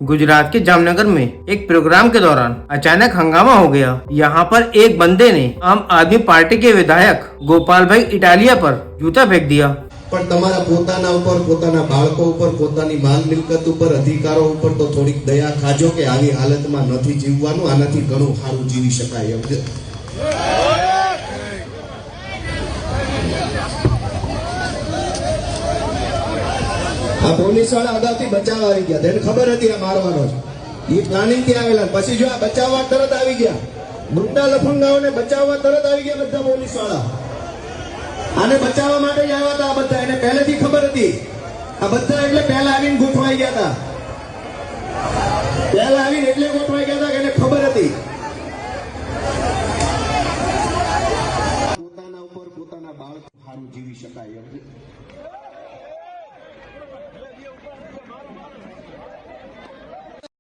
गुजरात के जामनगर में एक प्रोग्राम के दौरान अचानक हंगामा हो गया। यहाँ पर एक बंदे ने आम आदमी पार्टी के विधायक गोपाल भाई इटालिया पर जूता फेंक दिया। पर तमारा पोताना ऊपर, पोताना बाळको ऊपर, पोतानी माल मिलकत ऊपर, अधिकारो ऊपर तो थोड़ीक दया खाजो के आवी हालतमां नथी जीववानुं, आनाथी घणुं सारुं जीवी शकाय एम छे। आ पोलीस वाळा अगाउथी बचाव આવી ગયા, તેને ખબર હતી આ મારવાનો છે, ઈ પ્લાનિંગ થી આવેલા, પછી જો આ બચાવવા તરત આવી ગયા, ગુંડા લફંગાઓને બચાવવા તરત આવી ગયા બધા પોલીસ વાળા। આને બચાવવા માટે જ આવ્યા હતા આ બધા, એને પહેલેથી ખબર હતી। આ બધા એટલે પહેલા આવીને ગોઠવાઈ ગયા હતા, પહેલા આવી